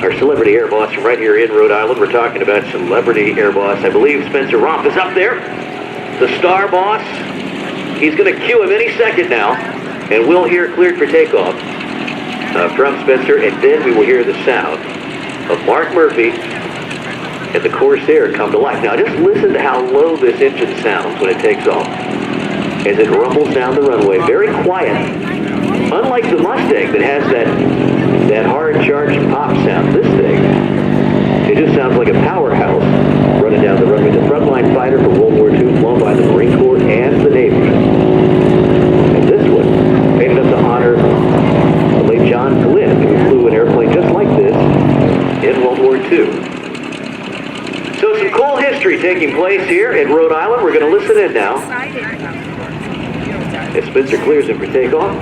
our celebrity air boss from right here in Rhode Island. We're talking about celebrity air boss. I believe Spencer Romp is up there. The star boss. He's going to cue him any second now, and we'll hear cleared for takeoff from Spencer, and then we will hear the sound of Mark Murphy and the Corsair come to life. Now, just listen to how low this engine sounds when it takes off as it rumbles down the runway. Very quiet, unlike the Mustang that has that hard charged pop sound. This thing, it just sounds like a powerhouse running down the runway. The frontline fighter for World War II, flown by the Marine Corps and the Navy. And this one, painted up to honor the late John Glenn, who flew an airplane just like this in World War II. So some cool history taking place here in Rhode Island. We're going to listen in now as Spencer clears him for takeoff.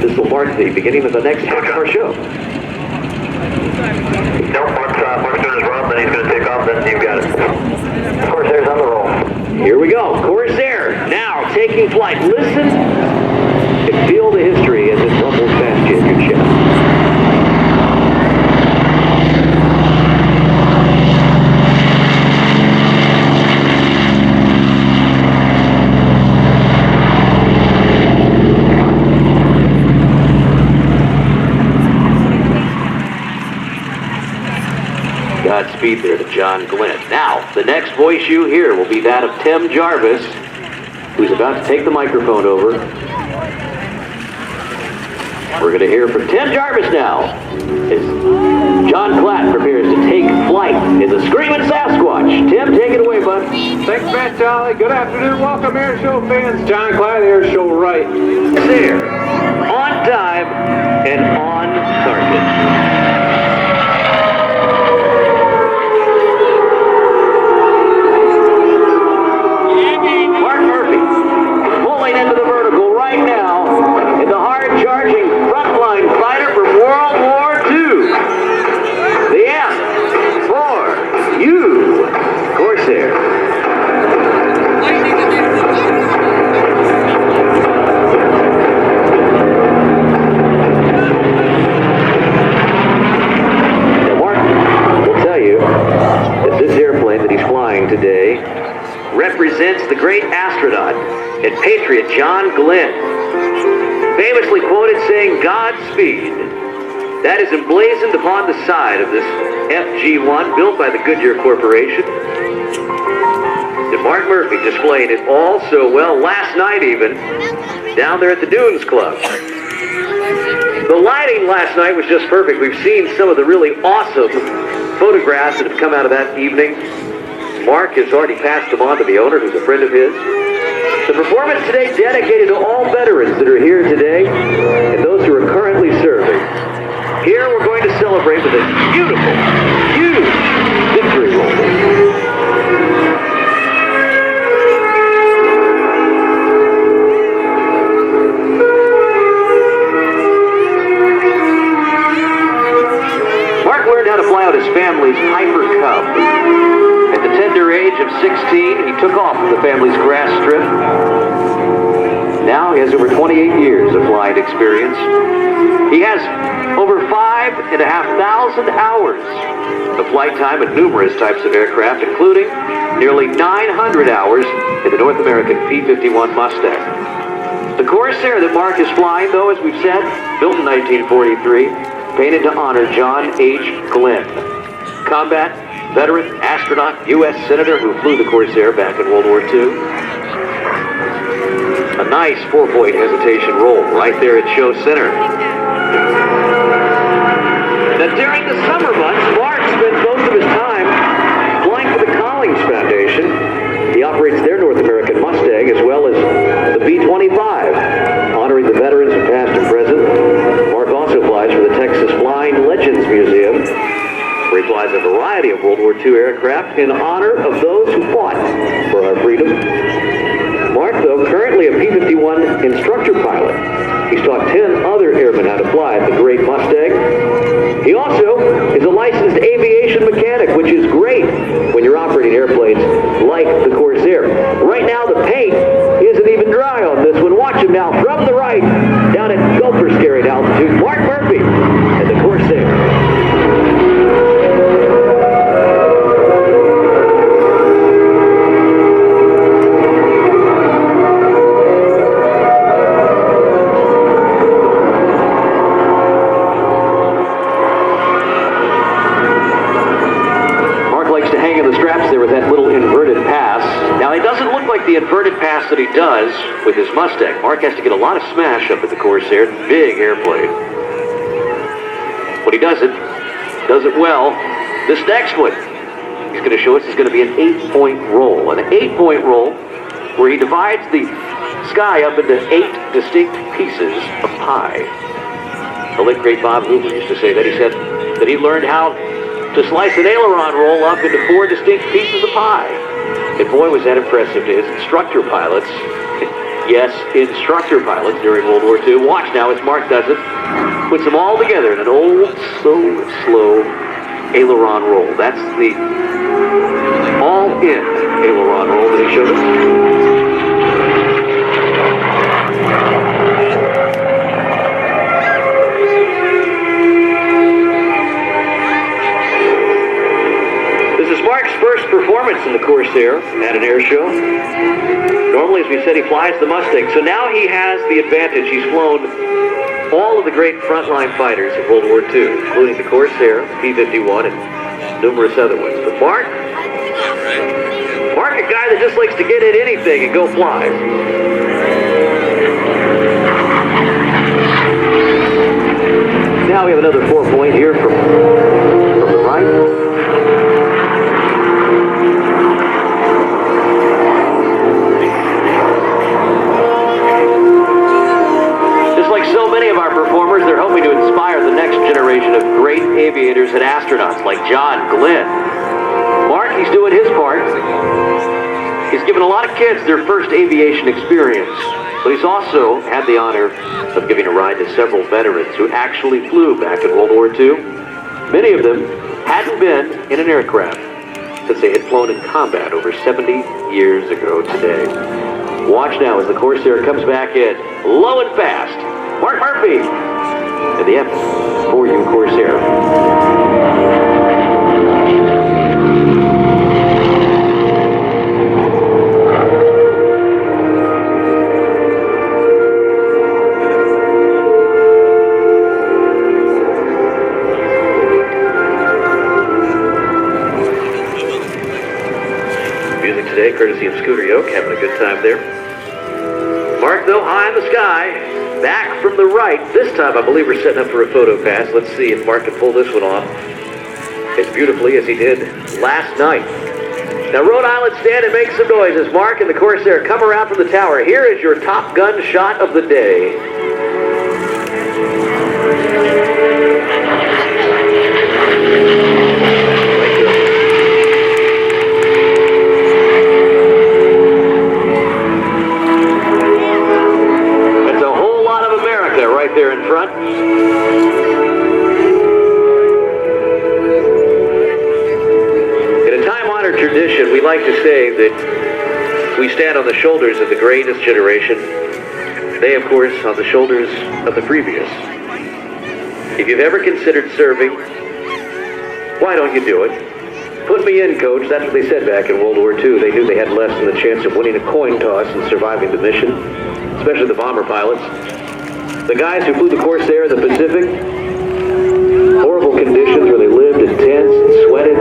This will mark the beginning of the next half of our show. Nope, Mark's doing his run, then he's going to take off, then you've got it. Corsair's on the roll. Here we go. Corsair now taking flight. Listen and feel the history as it rumbles past you in your chest. Godspeed there to John Glenn. Now, the next voice you hear will be that of Tim Jarvis, who's about to take the microphone over. We're going to hear from Tim Jarvis now as John Klatt prepares to take flight in the Screaming Sasquatch. Tim, take it away, bud. Thanks, Matt Jolly. Good afternoon. Welcome, Airshow fans. John Klatt, Airshow Right. There, on time and on target. Into the vertical right now in the hard-charging frontline fighter from World War II. The F4U Corsair. Now, Mark will tell you that this airplane that he's flying today represents the great astronaut and patriot John Glenn, famously quoted saying, "Godspeed." That is emblazoned upon the side of this FG-1 built by the Goodyear Corporation. And Mark Murphy displayed it all so well last night even, down there at the Dunes Club. The lighting last night was just perfect. We've seen some of the really awesome photographs that have come out of that evening. Mark has already passed them on to the owner, who's a friend of his. The performance today dedicated to all veterans that are here today and those who are currently serving. Here we're going to celebrate with a beautiful, huge victory roll. Mark learned how to fly out his family's Piper Cub. At the tender age of 16, he took off from the family's grass strip. Now he has over 28 years of flight experience. He has over 5,500 hours of flight time in numerous types of aircraft, including nearly 900 hours in the North American P-51 Mustang. The Corsair that Mark is flying, though, as we've said, built in 1943, painted to honor John H. Glenn, combat veteran, astronaut, U.S. Senator who flew the Corsair back in World War II. A nice 4-point hesitation roll right there at show center. Now during the summer months, Mark spends most of his time flying for the Collings Foundation. He operates their North American Mustang as well as the B-25, honoring the veterans of past and present. Mark also flies for the Texas Flying Legends Museum, where he flies a variety of World War II aircraft in honor of those who fought for our freedom. Mark, though, currently a P-51 instructor pilot. He's taught 10 other airmen how to fly the great Mustang. He also is a licensed aviation mechanic, which is great when you're operating airplanes like the Corsair. Right now, the paint isn't even dry on this one. Watch him now from the right, down at Gopher Scary altitude. Mark Murphy and the Corsair. inverted pass that he does with his Mustang. Mark has to get a lot of smash up at the Corsair. Big airplane. When he does it well. This next one he's going to show us is going to be an 8-point roll. An 8-point roll where he divides the sky up into 8 distinct pieces of pie. The late great Bob Hoover used to say that. He said that he learned how to slice an aileron roll up into 4 distinct pieces of pie. And boy, was that impressive to his instructor pilots. Yes, instructor pilots during World War II. Watch now as Mark does it. Puts them all together in an old, slow aileron roll. That's the all-in aileron roll that he showed us. Mark's first performance in the Corsair at an air show. Normally, as we said, he flies the Mustang. So now he has the advantage. He's flown all of the great frontline fighters of World War II, including the Corsair, the P-51, and numerous other ones. But Mark, a guy that just likes to get in anything and go fly. Now we have another 4-point here from the right. Many of our performers, they're hoping to inspire the next generation of great aviators and astronauts like John Glenn. Mark, he's doing his part. He's given a lot of kids their first aviation experience, but he's also had the honor of giving a ride to several veterans who actually flew back in World War II. Many of them hadn't been in an aircraft since they had flown in combat over 70 years ago today. Watch now as the Corsair comes back in, low and fast. Mark Murphy and the F4U Corsair. Music today, courtesy of Scooter Yoke, having a good time there. Mark, though, high in the sky. Back from the right. This time, I believe we're setting up for a photo pass. Let's see if Mark can pull this one off as beautifully as he did last night. Now, Rhode Island, stand and make some noise as Mark and the Corsair come around from the tower. Here is your Top Gun shot of the day. Right there in front. In a time-honored tradition, we like to say that we stand on the shoulders of the greatest generation. They, of course, on the shoulders of the previous. If you've ever considered serving, why don't you do it? Put me in, coach. That's what they said back in World War II. They knew they had less than the chance of winning a coin toss and surviving the mission, especially the bomber pilots. The guys who flew the Corsair in the Pacific, horrible conditions where they lived in tents and sweated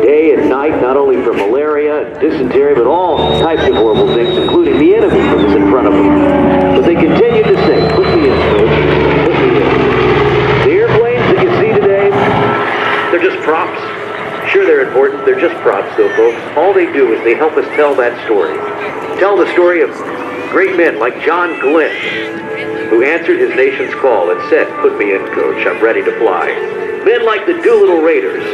day and night, not only from malaria and dysentery, but all types of horrible things, including the enemy that was in front of them. But they continued to say, put me in, coach, put me in. The airplanes that you see today, they're just props. Sure, they're important. They're just props, though, folks. All they do is they help us tell that story. Tell the story of great men like John Glenn, who answered his nation's call and said, put me in, coach, I'm ready to fly. Men like the Doolittle Raiders,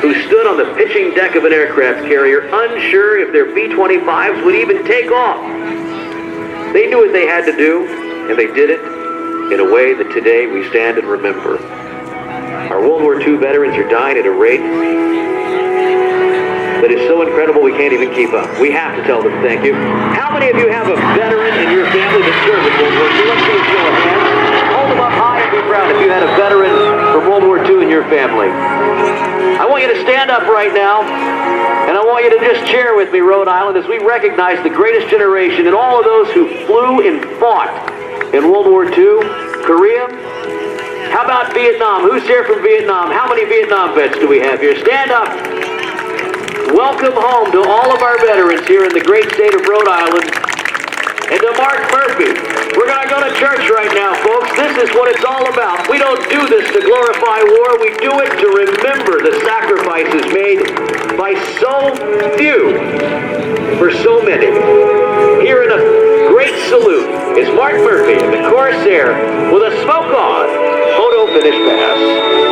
who stood on the pitching deck of an aircraft carrier, unsure if their B-25s would even take off. They knew what they had to do, and they did it in a way that today we stand and remember. Our World War II veterans are dying at a rate that is so incredible we can't even keep up. We have to tell them thank you. How many of you have a veteran in your family that served in World War II? Let's see a show of hands. Hold them up high and be proud if you had a veteran from World War II in your family. I want you to stand up right now, and I want you to just cheer with me, Rhode Island, as we recognize the greatest generation and all of those who flew and fought in World War II, Korea. How about Vietnam? Who's here from Vietnam? How many Vietnam vets do we have here? Stand up. welcome home to all of our veterans here in the great state of Rhode Island. And to Mark Murphy, we're going to go to church right now, folks. This is what it's all about. We don't do this to glorify war. We do it to remember the sacrifices made by so few for so many. Here in a great salute is Mark Murphy in the Corsair with a smoke on photo finish pass.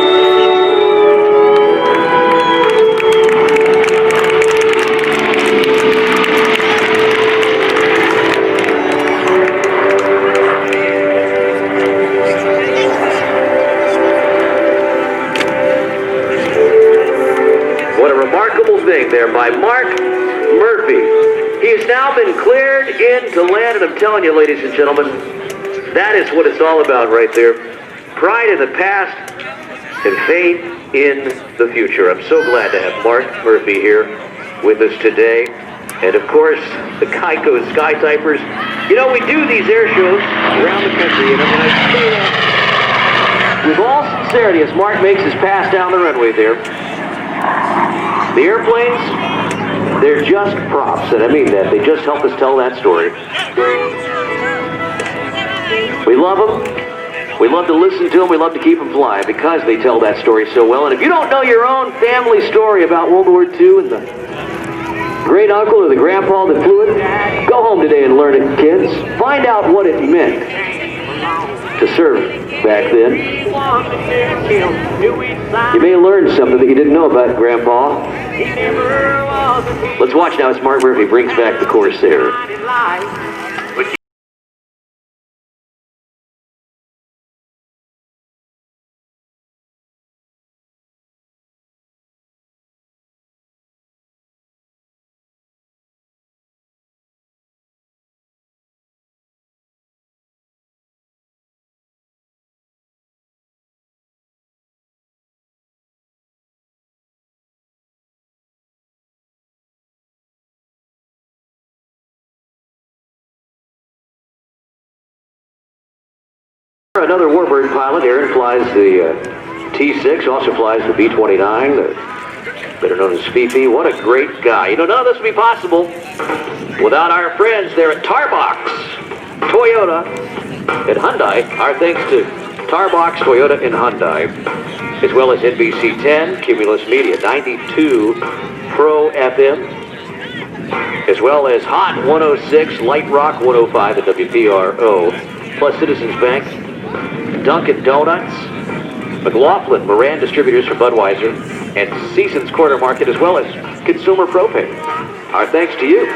Thing there by Mark Murphy. He has now been cleared in to land, and I'm telling you, ladies and gentlemen, that is what it's all about right there. Pride in the past and faith in the future. I'm so glad to have Mark Murphy here with us today. And of course, the Geico Sky Typers. You know, we do these air shows around the country, and I say that with all sincerity as Mark makes his pass down the runway there. The airplanes, they're just props, and I mean that. They just help us tell that story. We love them. We love to listen to them. We love to keep them flying because they tell that story so well. And if you don't know your own family story about World War II and the great uncle or the grandpa that flew it, go home today and learn it, kids. Find out what it meant to serve back then. You may learn something that you didn't know about Grandpa. Let's watch now as Mark Murphy brings back the Corsair. Another Warbird pilot. Aaron flies the T6, also flies the B-29, better known as Fifi. What a great guy. You know, none of this would be possible without our friends there at Tarbox Toyota and Hyundai. Our thanks to Tarbox Toyota and Hyundai, as well as NBC 10, Cumulus Media 92 Pro FM, as well as Hot 106, Light Rock 105 at WPRO, plus Citizens Bank, Dunkin' Donuts, McLaughlin, Moran Distributors for Budweiser, and Seasons Corner Market, as well as Consumer Propane. Our thanks to you.